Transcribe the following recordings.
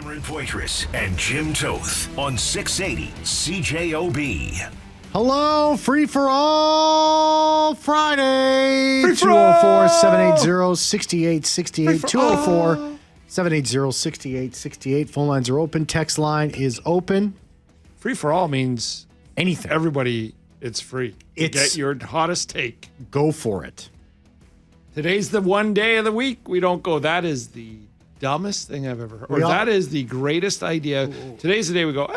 Cameron Poitras and Jim Toth on 680 CJOB. Hello, Free for All Friday. Free for all. 204-780-6868. 204-780-6868. Phone lines are open. Text line is open. Free for all means anything. Everybody, it's free. Get your hottest take. Go for it. Today's the one day of the week we don't go, that is the dumbest thing I've ever heard. Or that is the greatest idea. Today's the day we go,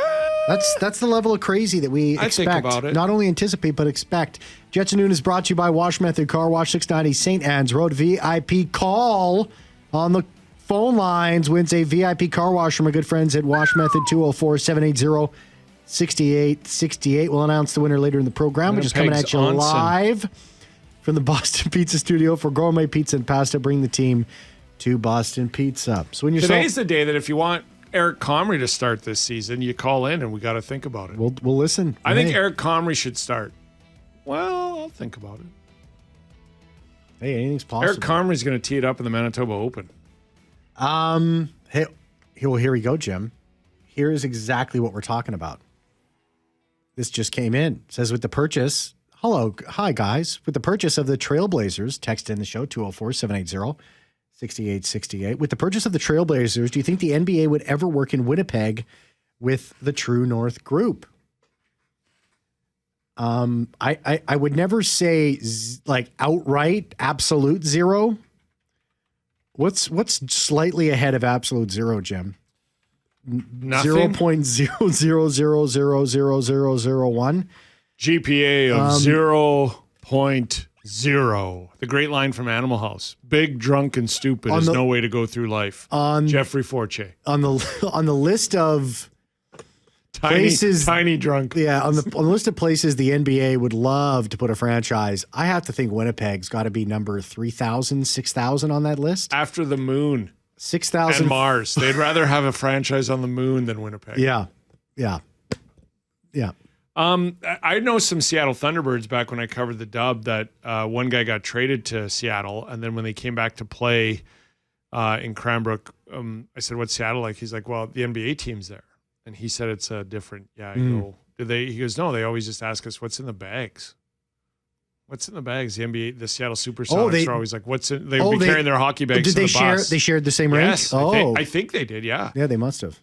That's the level of crazy that we expect. think about it. Not only anticipate, but expect. Jets and Noon is brought to you by Wash Method Car Wash, 690 St. Anne's Road. VIP call on the phone lines wins a VIP car wash from our good friends at Wash Method. 204-780-6868. We'll announce the winner later in the program. We're just coming at you live from the Boston Pizza Studio for gourmet pizza and pasta. Bring the team to Boston Pizza. So when you're Today's the day that if you want Eric Comrie to start this season, you call in and we got to think about it. We'll listen. I think Eric Comrie should start. Well, I'll think about it. Hey, anything's possible. Eric Comrie's going to tee it up in the Manitoba Open. Hey, well, here we go, Jim. Here is exactly what we're talking about. This just came in. It says with the purchase, hi guys. With the purchase of the Trailblazers, text in the show 204-780-6868. With the purchase of the Trailblazers, do you think the NBA would ever work in Winnipeg with the True North group? I would never say like outright absolute zero. What's slightly ahead of absolute zero, Jim? Nothing. 0.0000001. GPA of 0.0. The great line from Animal House. Big, drunk, and stupid is no way to go through life. Jeffrey Forche. On the list of places, tiny drunk. Yeah, on the list of places the NBA would love to put a franchise, I have to think Winnipeg's got to be number 3,000, 6,000 on that list. After the moon. 6,000. And Mars. They'd rather have a franchise on the moon than Winnipeg. Yeah. I know some Seattle Thunderbirds back when I covered the Dub that one guy got traded to Seattle, and then when they came back to play in Cranbrook, I said, "What's Seattle like?" He's like, "Well, the NBA team's there," and he said it's different. Yeah, I go, "Do they?" He goes, "No, they always just ask us what's in the bags." What's in the bags? The NBA, the Seattle Supersonics are always like, "What's in?" They would be carrying their hockey bags. Did to they the share? bus. They shared the same rink. Yes, I think they did. Yeah, yeah, they must have.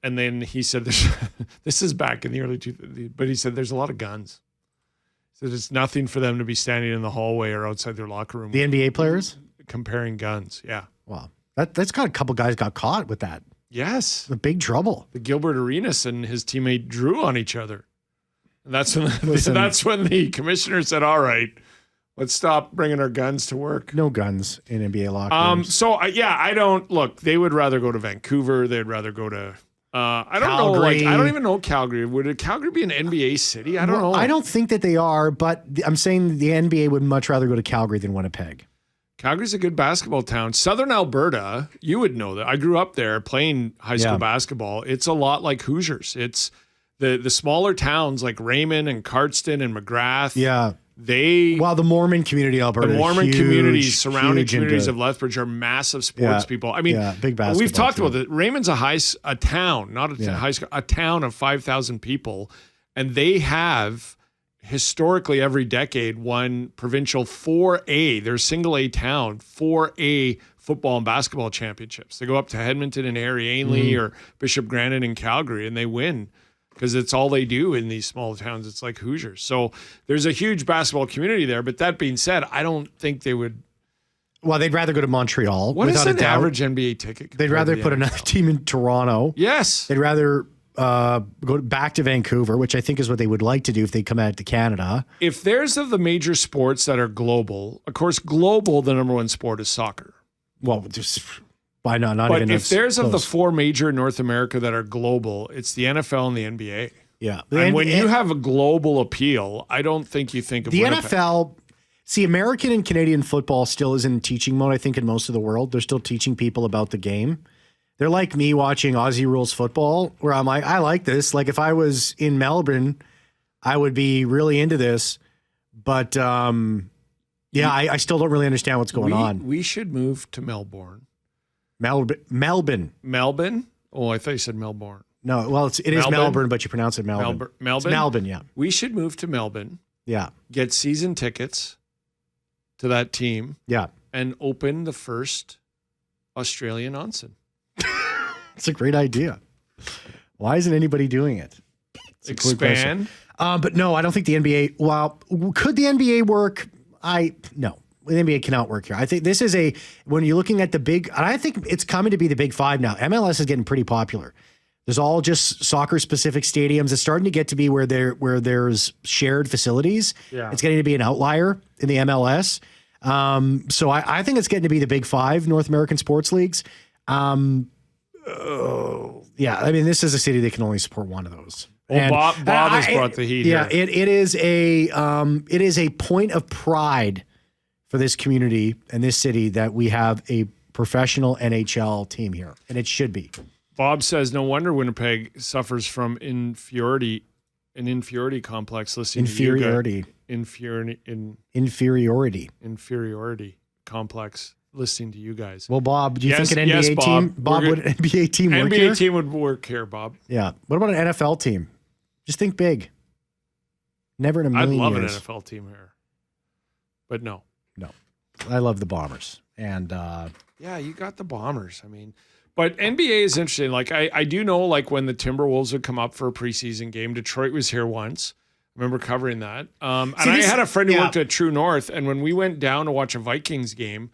And then he said, "This is back in the early 2000s," but he said there's a lot of guns. So there's nothing for them to be standing in the hallway or outside their locker room. The NBA players comparing guns. Yeah. Wow, that's got a couple guys got caught with that. Yes, the big trouble. The Gilbert Arenas and his teammate Drew on each other. And that's when the commissioner said, "All right, let's stop bringing our guns to work." No guns in NBA locker rooms. So I don't look. They would rather go to Vancouver. They'd rather go to. I don't know. Like I don't even know Calgary. Would Calgary be an NBA city? I don't know. I don't think that they are, but I'm saying the NBA would much rather go to Calgary than Winnipeg. Calgary's a good basketball town. Southern Alberta, you would know that. I grew up there playing high school basketball. It's a lot like Hoosiers. It's the smaller towns like Raymond and Cardston and McGrath. Yeah. The Mormon community, Alberta. The Mormon communities, surrounding communities of Lethbridge are massive sports people. I mean, big basketball. We've talked about it. Raymond's a town, not a high school, a town of 5,000 people, and they have historically every decade won provincial 4A. They're a single A town, 4A football and basketball championships. They go up to Edmonton and Harry Ainley or Bishop Granite in Calgary, and they win. Because it's all they do in these small towns. It's like Hoosiers. So there's a huge basketball community there. But that being said, I don't think they would. Well, they'd rather go to Montreal. What is an average NBA ticket? They'd rather put another team in Toronto. Yes. They'd rather go back to Vancouver, which I think is what they would like to do if they come out to Canada. If there's of the major sports that are global, of course, global, the number one sport is soccer. Well, just... Why not? But if there's of the four major in North America that are global, it's the NFL and the NBA. Yeah. And when you have a global appeal, I don't think you think of the Winnipeg. NFL. See, American and Canadian football still is in teaching mode, I think, in most of the world. They're still teaching people about the game. They're like me watching Aussie rules football, where I'm like, I like this. Like if I was in Melbourne, I would be really into this. But I still don't really understand what's going on. We should move to Melbourne. Melbourne. Oh, I thought you said Melbourne. No, well, it is Melbourne, but you pronounce it Melbourne. Melbourne? It's Melbourne, yeah. We should move to Melbourne. Yeah. Get season tickets to that team. Yeah. And open the first Australian onsen. It's a great idea. Why isn't anybody doing it? Expand. But no, I don't think the NBA, well, could the NBA work? No. The NBA cannot work here. I think this is when you're looking at the big, and I think it's coming to be the big five now. MLS is getting pretty popular. There's all just soccer-specific stadiums. It's starting to get to be where there's shared facilities. Yeah. It's getting to be an outlier in the MLS. So I think it's getting to be the big five North American sports leagues. Yeah, I mean, this is a city that can only support one of those. Well, Bob has brought the heat. Yeah, here. it is a point of pride for this community and this city that we have a professional NHL team here, and it should be. Bob says, no wonder Winnipeg suffers from an inferiority complex. Listening inferiority. Inferiority complex. Listening to you guys. Well, Bob, do you think an NBA team? Bob, would an NBA team work here? NBA team would work here, Bob. Yeah. What about an NFL team? Just think big. Never in a million years. I'd love an NFL team here, but no. I love the Bombers, and yeah, you got the Bombers. I mean, but NBA is interesting. Like I do know, like when the Timberwolves would come up for a preseason game, Detroit was here once. I remember covering that. And I had a friend who worked at True North, and when we went down to watch a Vikings game,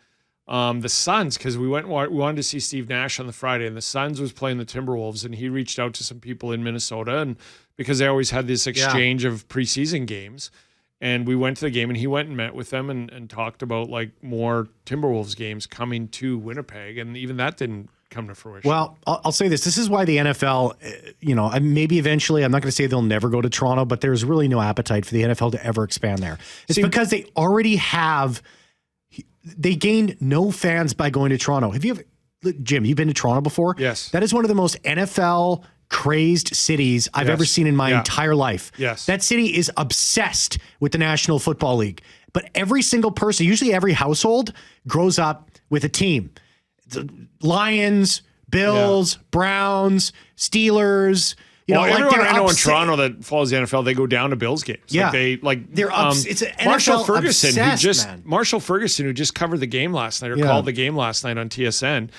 the Suns, because we wanted to see Steve Nash on the Friday, and the Suns was playing the Timberwolves, and he reached out to some people in Minnesota, and because they always had this exchange of preseason games. And we went to the game, and he went and met with them and talked about like more Timberwolves games coming to Winnipeg, and even that didn't come to fruition. Well, I'll say this. This is why the NFL, maybe eventually, I'm not going to say they'll never go to Toronto, but there's really no appetite for the NFL to ever expand there. It's because they already they gained no fans by going to Toronto. Jim, you've been to Toronto before? Yes. That is one of the most NFL crazed cities I've ever seen in my entire life. Yes. That city is obsessed with the National Football League. But every single person, usually every household, grows up with a team. The Lions, Bills, Browns, Steelers. Everyone I know in Toronto that follows the NFL, they go down to Bills games. Yeah, they're it's an NFL Marshall Ferguson, who just covered the game last night or called the game last night on TSN.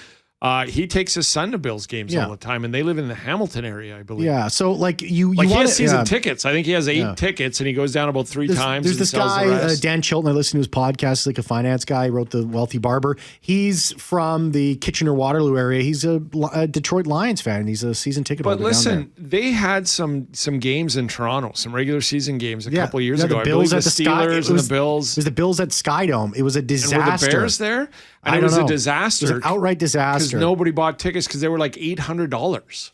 He takes his son to Bills games all the time, and they live in the Hamilton area, I believe. Yeah, so he has season tickets. I think he has 8 tickets, and he goes down about 3 times. There's this guy, Dan Chilton. I listen to his podcast. He's like a finance guy. He wrote The Wealthy Barber. He's from the Kitchener-Waterloo area. He's a Detroit Lions fan, and he's a season ticket holder. But listen, they had some games in Toronto, some regular season games a couple of years ago. The Bills I believe the Steelers and the Bills. It was the Bills at Skydome. It was a disaster. And were the Bears there? And it was a disaster. It was an outright disaster. Because nobody bought tickets because they were like $800.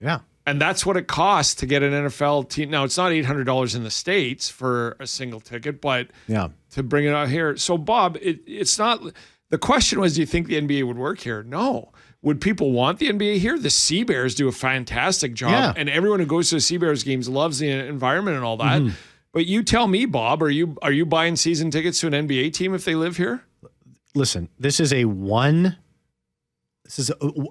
Yeah. And that's what it costs to get an NFL team. Now, it's not $800 in the States for a single ticket, but to bring it out here. So, Bob, it's not – the question was, do you think the NBA would work here? No. Would people want the NBA here? The Sea Bears do a fantastic job, and everyone who goes to the Sea Bears games loves the environment and all that. Mm-hmm. But you tell me, Bob, are you buying season tickets to an NBA team if they live here? Listen,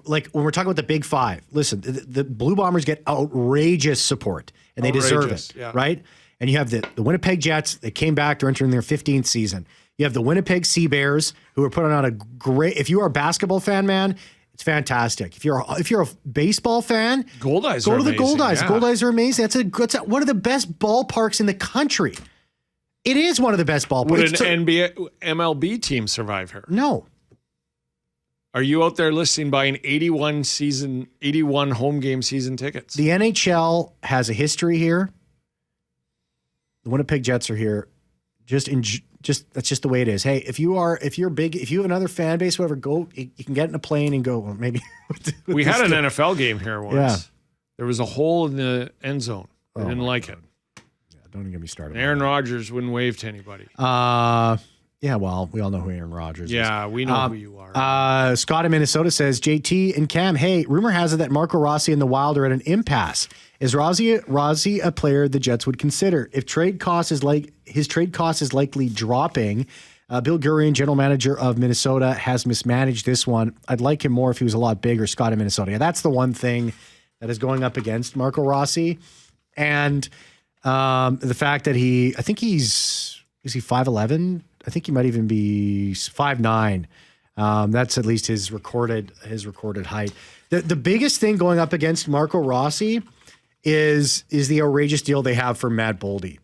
like when we're talking about the Big Five, listen, the Blue Bombers get outrageous support, and they deserve it, right? And you have the Winnipeg Jets. They came back. They're entering their 15th season. You have the Winnipeg Sea Bears, who are putting on a great – if you are a basketball fan, man, it's fantastic. If you're a baseball fan, Goldeyes go are to the amazing. Goldeyes. Goldeyes are amazing. That's one of the best ballparks in the country. It is one of the best ballparks. Would an MLB team survive here? No. Are you out there listening buying 81 home game season tickets? The NHL has a history here. The Winnipeg Jets are here. Just that's just the way it is. Hey, if you're big, if you have another fan base, whatever, go. You can get in a plane and go. Well, maybe we had an NFL game here once. Yeah. There was a hole in the end zone. I didn't like it. Don't even get me started. Aaron Rodgers wouldn't wave to anybody. Yeah, well, we all know who Aaron Rodgers is. Yeah, we know who you are. Scott in Minnesota says, JT and Cam, hey, rumor has it that Marco Rossi and the Wild are at an impasse. Is Rossi a player the Jets would consider? If his trade cost is likely dropping, Bill Gurian, general manager of Minnesota, has mismanaged this one. I'd like him more if he was a lot bigger, Scott in Minnesota. Yeah, that's the one thing that is going up against Marco Rossi. And the fact that I think is he 5'11"? I think he might even be 5'9". That's at least his recorded height. The biggest thing going up against Marco Rossi is the outrageous deal they have for Matt Boldy.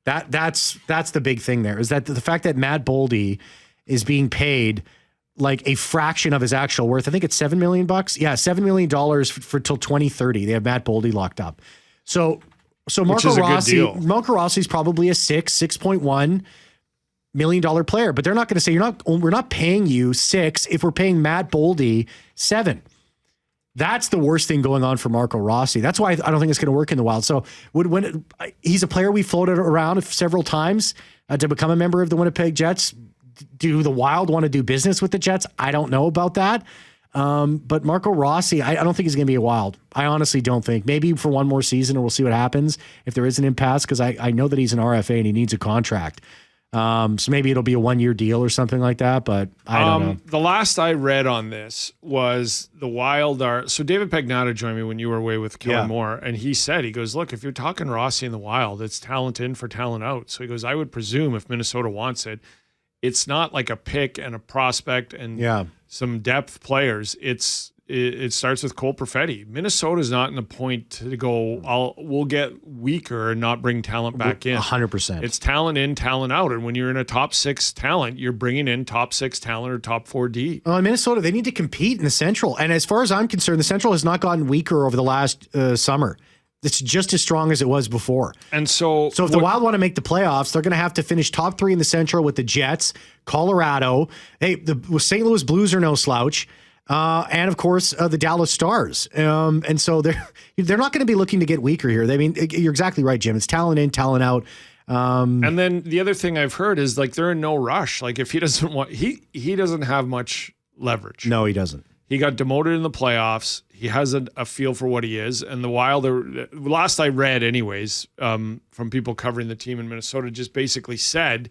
That's the big thing there, is that the fact that Matt Boldy is being paid like a fraction of his actual worth. I think it's $7 million. Yeah, $7 million for till 2030. They have Matt Boldy locked up. So Marco Rossi's probably a $6.1 million player, but they're not going to say we're not paying you $6 if we're paying Matt Boldy $7. That's the worst thing going on for Marco Rossi. That's why I don't think it's going to work in the Wild. So when he's a player we floated around several times to become a member of the Winnipeg Jets. Do the Wild want to do business with the Jets? I don't know about that. But Marco Rossi, I don't think he's going to be a Wild. I honestly don't think. Maybe for one more season, or we'll see what happens if there is an impasse, because I know that he's an RFA and he needs a contract. So maybe it'll be a 1-year deal or something like that, but I don't know. The last I read on this was the Wild are... So David Pagnotta joined me when you were away with Kellen Moore, and he goes, look, if you're talking Rossi in the Wild, it's talent in for talent out. So he goes, I would presume if Minnesota wants it, it's not like a pick and a prospect and some depth players. It starts with Cole Perfetti. Minnesota's not in the point to go, we'll get weaker and not bring talent back in. 100%. It's talent in, talent out. And when you're in a top 6 talent, you're bringing in top 6 talent or top 4D. Well, in Minnesota, they need to compete in the Central. And as far as I'm concerned, the Central has not gotten weaker over the last summer. It's just as strong as it was before. And so if the Wild want to make the playoffs, they're going to have to finish top 3 in the Central with the Jets, Colorado. Hey, the St. Louis Blues are no slouch. And of course, the Dallas Stars. And so they're not going to be looking to get weaker here. I mean, you're exactly right, Jim. It's talent in, talent out. And then the other thing I've heard is like they're in no rush. Like if he doesn't want, he doesn't have much leverage. No, he doesn't. He got demoted in the playoffs. He has a feel for what he is. And the Wild, last I read anyways, from people covering the team in Minnesota, just basically said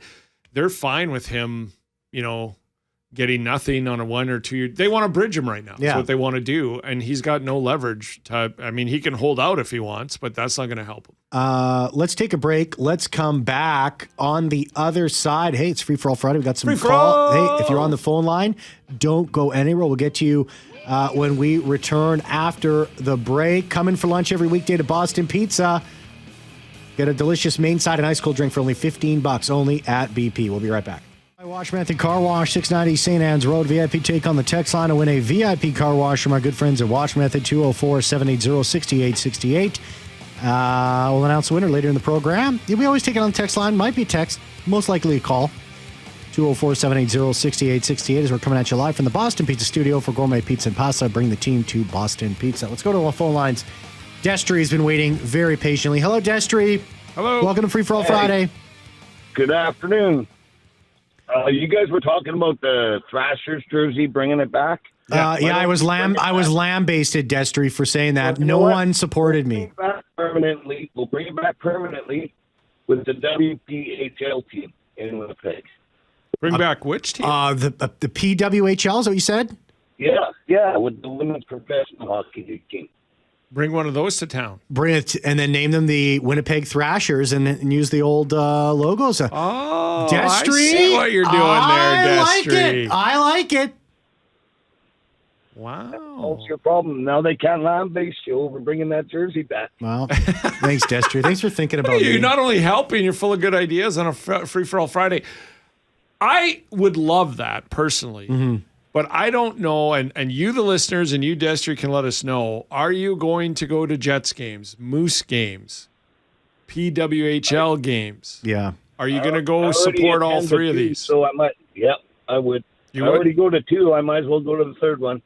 they're fine with him, getting nothing on a 1 or 2 year. They want to bridge him right now. That's what they want to do. And he's got no leverage. He can hold out if he wants, but that's not going to help him. Let's take a break. Let's come back on the other side. Hey, it's Free For All Friday. We got some call. Hey, if you're on the phone line, don't go anywhere. We'll get to you when we return after the break. Come in for lunch every weekday to Boston Pizza. Get a delicious main side and ice cold drink for only $15 only at BP. We'll be right back. Wash Method Car Wash, 690 St. Anne's Road. VIP take on the text line to win a VIP car wash from our good friends at Wash Method, 204-780-6868. We'll announce the winner later in the program. We always take it on the text line. Might be a text, most likely a call. 204-780-6868 as we're coming at you live from the Boston Pizza Studio for gourmet pizza and pasta. Bring the team to Boston Pizza. Let's go to our phone lines. Destry has been waiting very patiently. Hello, Destry. Hello. Welcome to Free For All Friday. Good afternoon. You guys were talking about the Thrashers jersey, bringing it back. I was lambasted, Destry, for saying that. No one supported me. We'll bring it back permanently with the WPHL team in Winnipeg. Bring back which team? The PWHL, is that what you said? Yeah, with the Women's Professional Hockey League team. Bring one of those to town. Bring it, and then name them the Winnipeg Thrashers and use the old logos. Destry? I see what you're doing there, Destry. I like it. Wow. That's your problem. Now they can't lambaste you over bringing that jersey back. Well, thanks, Destry. Thanks for thinking about me. You're not only helping, you're full of good ideas on a Free For All Friday. I would love that, personally. Mm-hmm. But I don't know, and you, the listeners, and you, Destry, can let us know, are you going to go to Jets games, Moose games, PWHL games? Yeah. Are you going to go support all 3 of these? So I might, I would. I already go to 2. I might as well go to the 3rd one.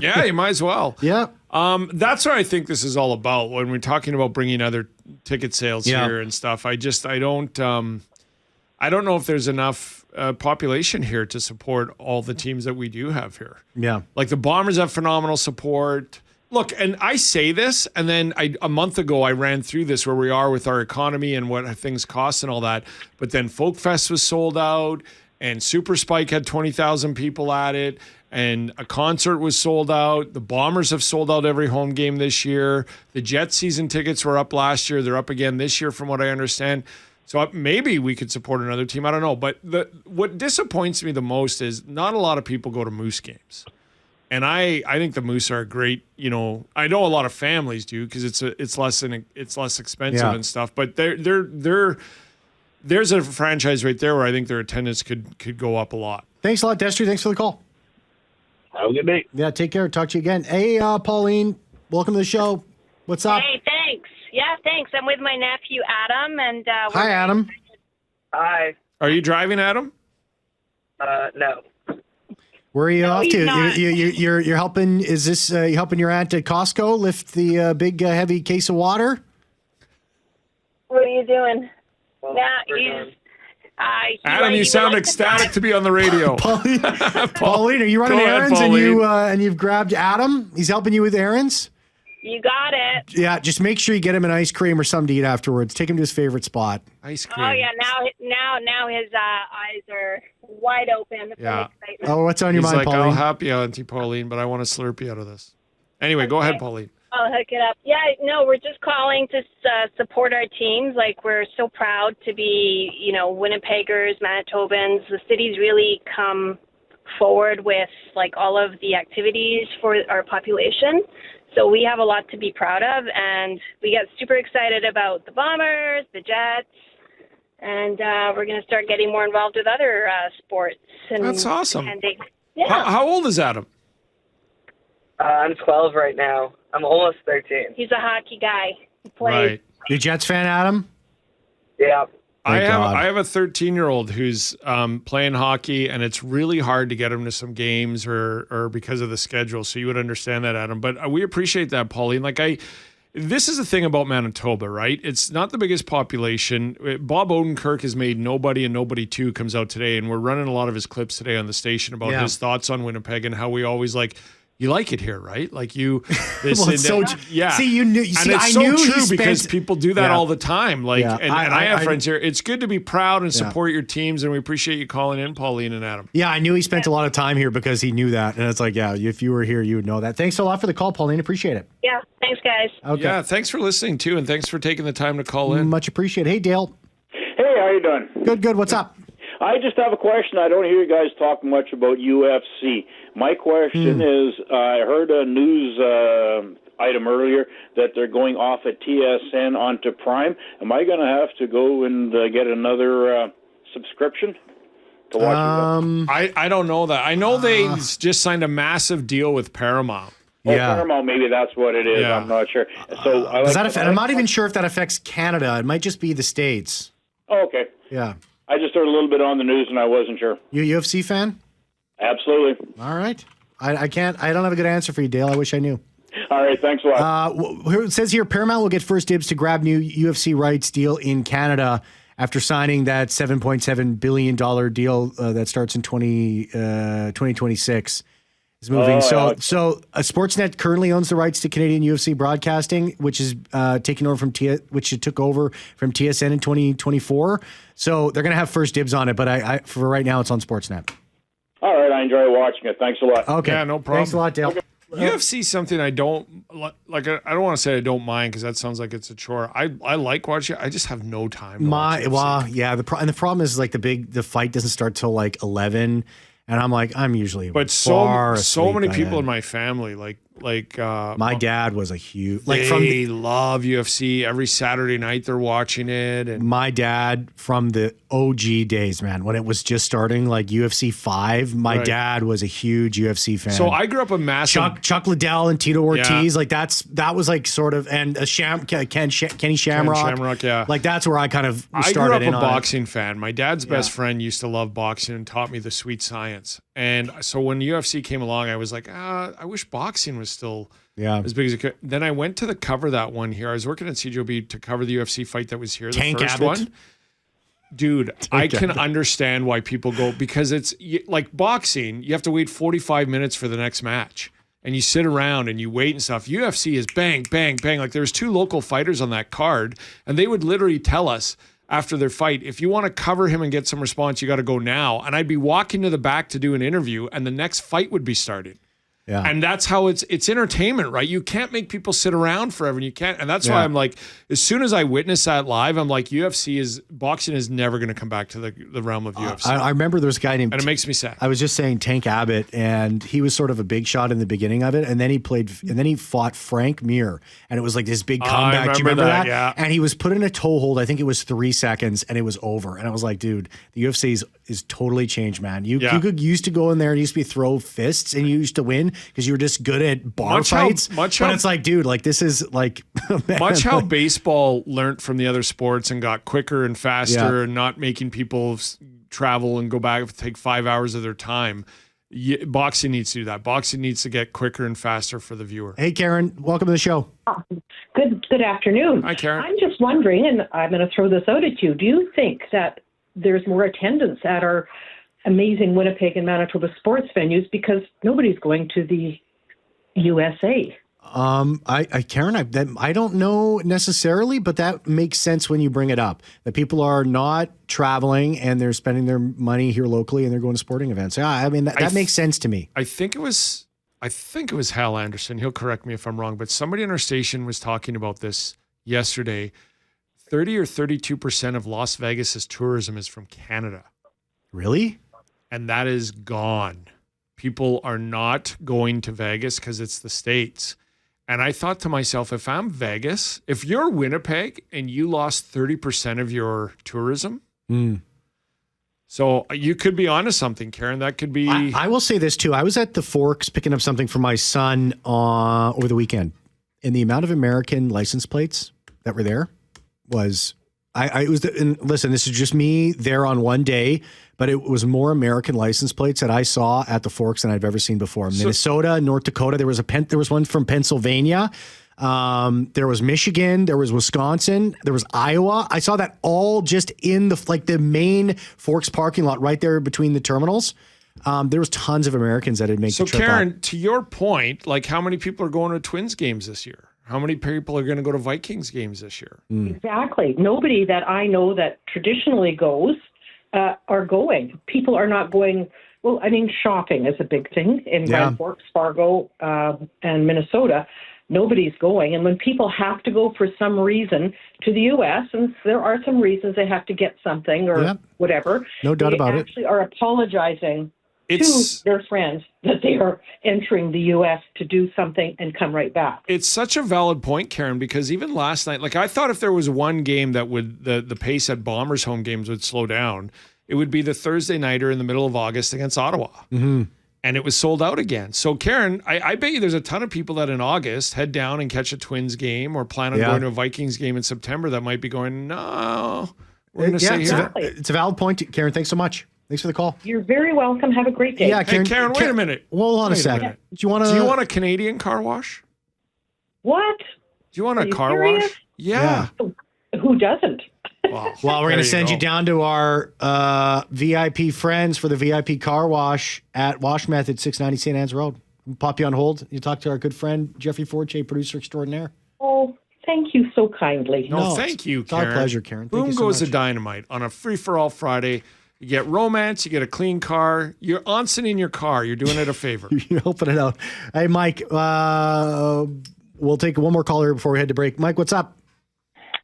Yeah, you might as well. Yeah. That's what I think this is all about when we're talking about bringing other ticket sales here and stuff. I don't know if there's enough population here to support all the teams that we do have here. Yeah. Like the Bombers have phenomenal support. Look, and I say this, and then a month ago I ran through this where we are with our economy and what things cost and all that. But then Folk Fest was sold out, and Super Spike had 20,000 people at it, and a concert was sold out. The Bombers have sold out every home game this year. The Jets season tickets were up last year. They're up again this year from what I understand. So maybe we could support another team. I don't know. But what disappoints me the most is not a lot of people go to Moose games. And I think the Moose are great. I know a lot of families do because it's less expensive and stuff. But there's a franchise right there where I think their attendance could go up a lot. Thanks a lot, Destry. Thanks for the call. Have a good day. Yeah, take care. Talk to you again. Hey, Pauline, welcome to the show. What's up? Hey, thanks. Yeah, thanks. I'm with my nephew, Adam. And Hi, Adam. Hi. Are you driving, Adam? No. Where are you off to? not. You're helping. Is this you helping your aunt at Costco lift the big heavy case of water? What are you doing? Well, he's... Adam, you sound ecstatic to be on the radio. Pauline, are you running Go ahead, errands Pauline. and you've grabbed Adam? He's helping you with errands? You got it. Yeah, just make sure you get him an ice cream or something to eat afterwards. Take him to his favorite spot. Ice cream. Oh, yeah. Now his eyes are wide open. Yeah. Oh, what's on your He's mind, like, Pauline? I'll help you, Auntie Pauline, but I want to slurp you out of this. Anyway, go ahead, Pauline. I'll hook it up. Yeah, no, we're just calling to support our teams. Like, we're so proud to be, Winnipeggers, Manitobans. The city's really come forward with, like, all of the activities for our population. So we have a lot to be proud of, and we get super excited about the Bombers, the Jets, and we're going to start getting more involved with other sports. And That's awesome. Yeah. How old is Adam? I'm 12 right now. I'm almost 13. He's a hockey guy. He plays. Right. You a Jets fan, Adam? Yeah. Thank God. I have a 13-year-old who's playing hockey, and it's really hard to get him to some games or because of the schedule. So you would understand that, Adam. But we appreciate that, Pauline. This is the thing about Manitoba, right? It's not the biggest population. Bob Odenkirk has made Nobody and Nobody 2 comes out today, and we're running a lot of his clips today on the station about his thoughts on Winnipeg and how we always you like it here, right? Like you, this Well, it's so yeah. See, you knew. And it's so true because people do that Yeah. all the time. Yeah. And I have friends here. It's good to be proud and support your teams, and we appreciate you calling in, Pauline and Adam. Yeah, I knew he spent a lot of time here because he knew that, and it's like, yeah, if you were here, you would know that. Thanks a lot for the call, Pauline. Appreciate it. Yeah, thanks, guys. Okay, Yeah, thanks for listening too, and thanks for taking the time to call in. much appreciated. Hey, Dale. Hey, how you doing? Good. What's up? I just have a question. I don't hear you guys talk much about UFC. My question is, I heard a news item earlier that they're going off at TSN onto Prime. Am I going to have to go and get another subscription to watch it? I don't know that. I know they just signed a massive deal with Paramount. Yeah. Paramount, maybe that's what it is. Yeah. I'm not sure. So Does that affect, I'm not even sure if that affects Canada. It might just be the States. Oh, okay. Yeah. I just heard a little bit on the news and I wasn't sure. You a UFC fan? Absolutely. All right. I don't have a good answer for you, Dale. I wish I knew. All right. Thanks a lot. It says here Paramount will get first dibs to grab new UFC rights deal in Canada after signing that $7.7 billion deal that starts in 2026. Is moving. So Sportsnet currently owns the rights to Canadian UFC broadcasting, which is taking over which it took over from TSN in 2024. So they're going to have first dibs on it, but I for right now it's on Sportsnet. All right. I enjoy watching it. Thanks a lot. Okay. Yeah, no problem. Thanks a lot, Dale. Okay. UFC is something I don't like. I don't want to say I don't mind because that sounds like it's a chore. I like watching it. I just have no time. The problem is the fight doesn't start till like 11. And I'm like, I'm usually so asleep many by people then. in my family my dad was a huge they love UFC. Every Saturday night they're watching it. And my dad from the OG days, man, when it was just starting, like UFC 5, my dad was a huge UFC fan. So I grew up a massive Chuck Liddell and Tito Ortiz, that was like sort of, and Kenny Shamrock, yeah. Like that's where I kind of I started grew up in a on it. boxing fan. My dad's best friend used to love boxing and taught me the sweet science. And so when UFC came along, I was like, I wish boxing was still as big as it could. Then I went to the cover that one here. I was working at CJOB to cover the UFC fight that was here, the first one. Dude, I can understand why people go, because it's like boxing, you have to wait 45 minutes for the next match. And you sit around and you wait and stuff. UFC is bang, bang, bang. Like there was 2 local fighters on that card, and they would literally tell us, after their fight, if you want to cover him and get some response, you got to go now. And I'd be walking to the back to do an interview, and the next fight would be starting. Yeah. And that's how it's entertainment, right? You can't make people sit around forever, and you can't. And that's why I'm like, as soon as I witnessed that live, I'm like, boxing is never going to come back to the realm of UFC. I remember there was a guy named, and it makes me sad. I was just saying Tank Abbott, and he was sort of a big shot in the beginning of it, and then he fought Frank Mir, and it was like this big comeback. Do you remember that? Yeah. And he was put in a toe hold. I think it was 3 seconds, and it was over. And I was like, dude, the UFC is totally changed, man. You used to go in there and used to throw fists, and you used to win because you were just good at bar fights. But it's like, dude, like this is like much how baseball learned from the other sports and got quicker and faster and not making people travel and go back and take 5 hours of their time. Boxing needs to do that. Boxing needs to get quicker and faster for the viewer. Hey, Karen, welcome to the show. Good afternoon. Hi, Karen. I'm just wondering, and I'm going to throw this out at you. Do you think that there's more attendance at our amazing Winnipeg and Manitoba sports venues because nobody's going to the USA? Karen, I don't know necessarily, but that makes sense when you bring it up. That people are not traveling and they're spending their money here locally and they're going to sporting events. Yeah, I mean that makes sense to me. I think it was Hal Anderson. He'll correct me if I'm wrong, but somebody on our station was talking about this yesterday. 30 or 32% of Las Vegas's tourism is from Canada. Really? And that is gone. People are not going to Vegas because it's the States. And I thought to myself, if I'm Vegas, if you're Winnipeg and you lost 30% of your tourism, so you could be onto something, Karen. That could be. I will say this too. I was at the Forks picking up something for my son over the weekend, and the amount of American license plates that were there was. Listen, this is just me there on one day, but it was more American license plates that I saw at the Forks than I've ever seen before. Minnesota, North Dakota, there was one from Pennsylvania. There was Michigan, there was Wisconsin, there was Iowa. I saw that all just in the main Forks parking lot right there between the terminals. There was tons of Americans that had made the trip. So Karen, to your point, like how many people are going to Twins games this year? How many people are going to go to Vikings games this year? Exactly. Nobody that I know that traditionally goes are going. People are not going. Well, I mean, shopping is a big thing in Grand Forks, Fargo, and Minnesota. Nobody's going. And when people have to go for some reason to the U.S., and there are some reasons they have to get something or whatever. No doubt about it. They actually are apologizing to their friends that they are entering the U.S. to do something and come right back. It's such a valid point, Karen, because even last night, like I thought if there was one game that would the pace at Bombers home games would slow down, it would be the Thursday nighter in the middle of August against Ottawa. Mm-hmm. And it was sold out again. So, Karen, I bet you there's a ton of people that in August head down and catch a Twins game or plan on going to a Vikings game in September that might be going, no, we're going to stay here. It's a valid point, Karen. Thanks so much. Thanks for the call. You're very welcome. Have a great day. Yeah, Karen, wait a minute. Hold on a second. Do you want a Canadian car wash? What? Do you want a car serious? wash? Yeah. Who doesn't? Well, we're going to send you down to our VIP friends for the VIP car wash at Wash Method, 690 St. Anne's Road. We'll pop you on hold. You talk to our good friend, Jeffrey Forche, producer extraordinaire. Oh, thank you so kindly. No, thank you, Karen. It's our pleasure, Karen. Thank Boom you so goes much. the dynamite on a free-for-all Friday. You get romance, you get a clean car. You're onsing in your car. You're doing it a favor. You're helping it out. Hey, Mike, we'll take one more caller before we head to break. Mike, what's up?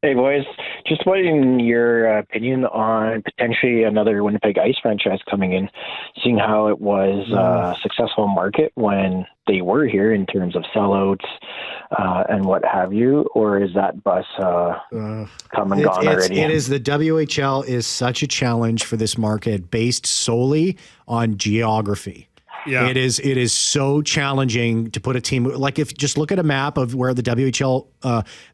Hey, boys. Just wanting your opinion on potentially another Winnipeg Ice franchise coming in, seeing how it was a successful market when they were here in terms of sellouts and what have you, or is that bus come and gone already? It is. The WHL is such a challenge for this market based solely on geography. Yeah. It is so challenging to put a team, like if just look at a map of where the WHL,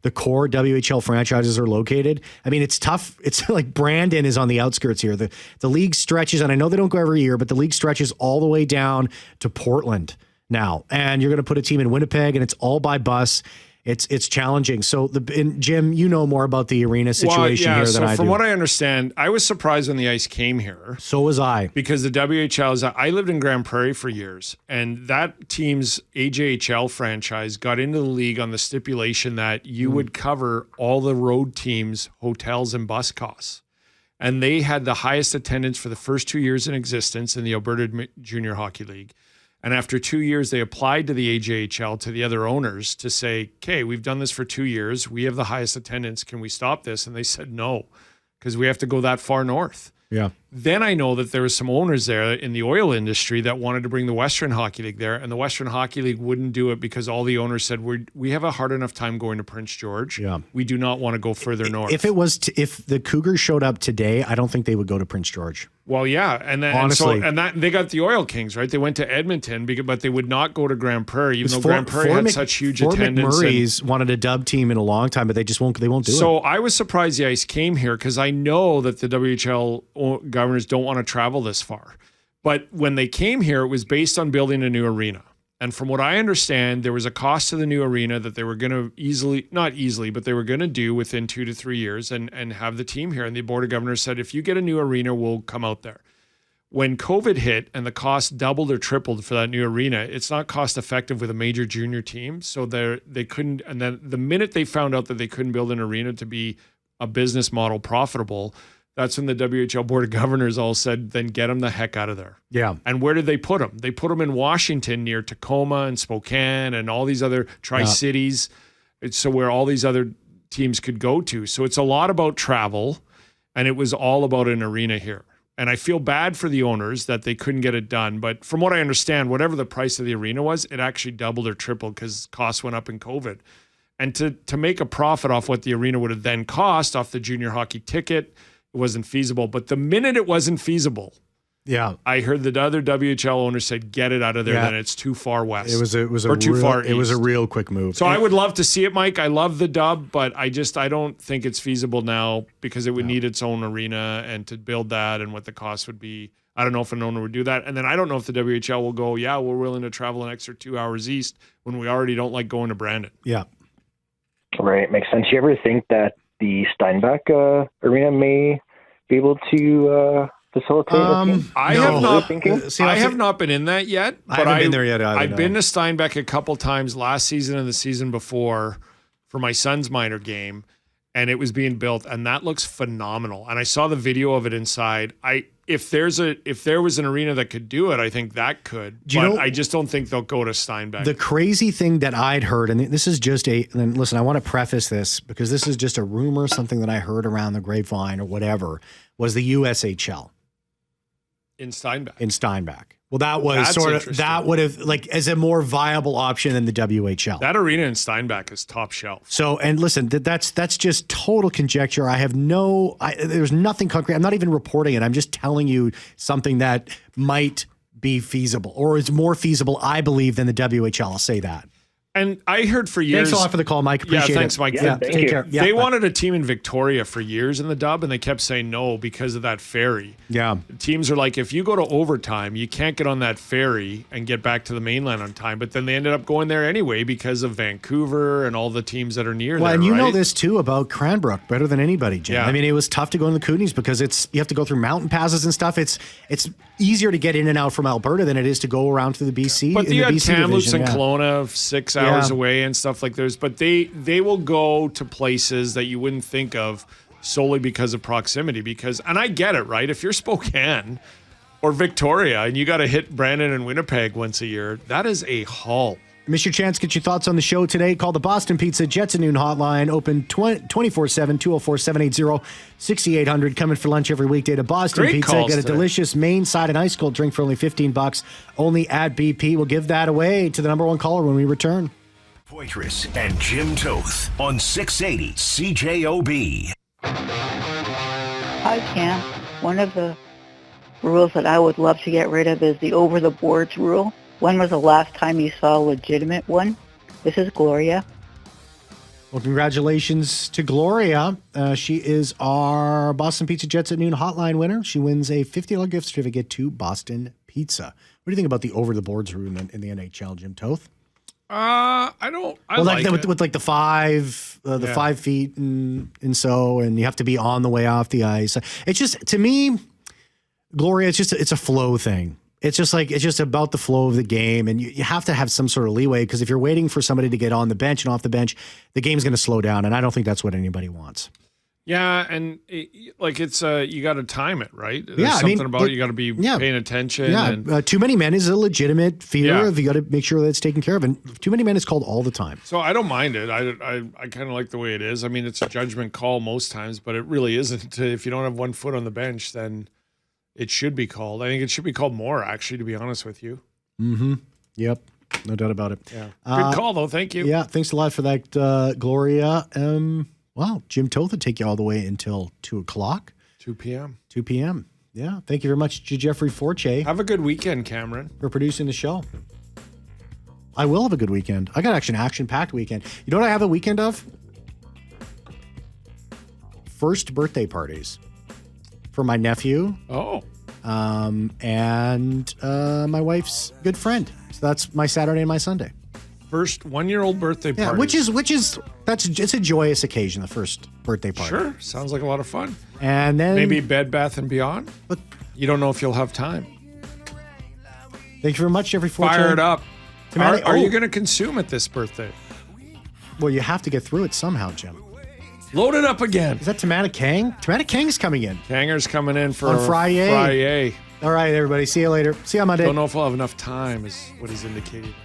the core WHL franchises are located. I mean, it's tough. It's like Brandon is on the outskirts here. The league stretches, and I know they don't go every year, but the league stretches all the way down to Portland now. And you're going to put a team in Winnipeg, and it's all by bus. it's challenging. So Jim, you know more about the arena situation here than I do. From what I understand, I was surprised when the ice came here. So was I. Because the WHL I lived in Grand Prairie for years, and that team's AJHL franchise got into the league on the stipulation that you would cover all the road teams' hotels and bus costs. And they had the highest attendance for the first 2 years in existence in the Alberta Junior Hockey League. And after 2 years, they applied to the AJHL, to the other owners, to say, okay, we've done this for 2 years. We have the highest attendance. Can we stop this? And they said no, because we have to go that far north. Yeah. Then I know that there were some owners there in the oil industry that wanted to bring the Western Hockey League there, and the Western Hockey League wouldn't do it because all the owners said, we have a hard enough time going to Prince George. Yeah. We do not want to go further north. If the Cougars showed up today, I don't think they would go to Prince George. Well, yeah, and then honestly, they got the Oil Kings, right? They went to Edmonton, but they would not go to Grand Prairie, even though Grand Prairie had such huge attendance. McMurray's wanted a dub team in a long time, but they won't do it. So I was surprised the ice came here because I know that the WHL governors don't want to travel this far. But when they came here, it was based on building a new arena. And from what I understand, there was a cost to the new arena that they were going to but they were going to do within 2 to 3 years and have the team here. And the Board of Governors said, if you get a new arena, we'll come out there. When COVID hit and the cost doubled or tripled for that new arena, it's not cost effective with a major junior team. So they couldn't. And then the minute they found out that they couldn't build an arena to be a business model profitable, that's when the WHL Board of Governors all said, then get them the heck out of there. Yeah. And where did they put them? They put them in Washington near Tacoma and Spokane and all these other Tri-Cities. So where all these other teams could go to. So it's a lot about travel, and it was all about an arena here. And I feel bad for the owners that they couldn't get it done. But from what I understand, whatever the price of the arena was, it actually doubled or tripled because costs went up in COVID. And to make a profit off what the arena would have then cost off the junior hockey ticket, it wasn't feasible. But the minute it wasn't feasible, I heard the other WHL owners said, "Get it out of there." Then it's too far west. It was a real quick move. So I would love to see it, Mike. I love the dub, but I don't think it's feasible now because it would need its own arena, and to build that and what the cost would be. I don't know if an owner would do that, and then I don't know if the WHL will go, "Yeah, we're willing to travel an extra 2 hours east," when we already don't like going to Brandon. Yeah, right. Makes sense. You ever think that the Steinbach arena may be able to facilitate? I have not been in that yet. I haven't been there yet either. I've been to Steinbach a couple times last season and the season before for my son's minor game, and it was being built, and that looks phenomenal. And I saw the video of it inside. If there was an arena that could do it, I think that could. I just don't think they'll go to Steinbach. The crazy thing that I'd heard, and this is just and listen, I want to preface this because this is just a rumor, something that I heard around the grapevine or whatever, was the USHL. In Steinbach. Well, that was that would have as a more viable option than the WHL. That arena in Steinbach is top shelf. So, and listen, that's just total conjecture. I have there's nothing concrete. I'm not even reporting it. I'm just telling you something that might be feasible or is more feasible, I believe, than the WHL. I'll say that. And I heard for years. Thanks a lot for the call, Mike. Appreciate it. Thanks, Mike. Yeah, take care. Yeah, they wanted a team in Victoria for years in the dub, and they kept saying no because of that ferry. Yeah. Teams are like, if you go to overtime, you can't get on that ferry and get back to the mainland on time. But then they ended up going there anyway because of Vancouver and all the teams that are near there. Well, and you know this too about Cranbrook better than anybody, Jim. Yeah. I mean, it was tough to go in the Kootenays because you have to go through mountain passes and stuff. It's easier to get in and out from Alberta than it is to go around to the BC. But you had Kamloops and yeah. Kelowna 6 hours away and stuff like those. But they will go to places that you wouldn't think of solely because of proximity. And I get it, right? If you're Spokane or Victoria and you got to hit Brandon and Winnipeg once a year, that is a haul. Miss your chance, get your thoughts on the show today. Call the Boston Pizza Jets at Noon hotline, open 24/7, 204-780-6800. Coming for lunch every weekday to Boston Great Pizza. Get a delicious main side and ice cold drink for only $15. Only at BP. We'll give that away to the number one caller when we return. Poitras and Jim Toth on 680 CJOB. Hi, Cam. One of the rules that I would love to get rid of is the over-the-boards rule. When was the last time you saw a legitimate one? This is Gloria. Well, congratulations to Gloria. She is our Boston Pizza Jets at Noon hotline winner. She wins a $50 gift certificate to Boston Pizza. What do you think about the over-the-boards rule in the NHL, Jim Toth? I don't. I well, like with like the 5 feet and so, and you have to be on the way off the ice. It's just, to me, Gloria, it's a flow thing. It's just about the flow of the game, and you have to have some sort of leeway, because if you're waiting for somebody to get on the bench and off the bench, the game's going to slow down, and I don't think that's what anybody wants. Yeah, and it's you got to time it, right? There's something about it, you got to be paying attention. Yeah, and, too many men is a legitimate fear of, you got to make sure that it's taken care of, and too many men is called all the time. So I don't mind it. I kind of like the way it is. I mean, it's a judgment call most times, but it really isn't. If you don't have 1 foot on the bench, then it should be called. I think it should be called more, actually, to be honest with you. Mm-hmm. Yep. No doubt about it. Yeah. Good call, though. Thank you. Yeah. Thanks a lot for that, Gloria. Wow. Jim Toth will take you all the way until 2 o'clock. 2 p.m. 2 p.m. Yeah. Thank you very much to Jeffrey Forche. Have a good weekend, Cameron. For producing the show. I will have a good weekend. I got an action-packed weekend. You know what I have a weekend of? First birthday parties. For my nephew. Oh. And my wife's good friend. So that's my Saturday and my Sunday. First 1-year-old birthday party. Yeah, it's a joyous occasion, the first birthday party. Sure. Sounds like a lot of fun. And then maybe Bed Bath & Beyond? But you don't know if you'll have time. Thank you very much, Jeffrey Forte. Fire it up. Are you going to consume it this birthday? Well, you have to get through it somehow, Jim. Load it up again. Is that Tamana Kang? Tamana Kang's coming in. Kanger's coming in for on Friday. Friday. All right, everybody. See you later. See you on Monday. Don't know if we'll have enough time, is what he's indicating.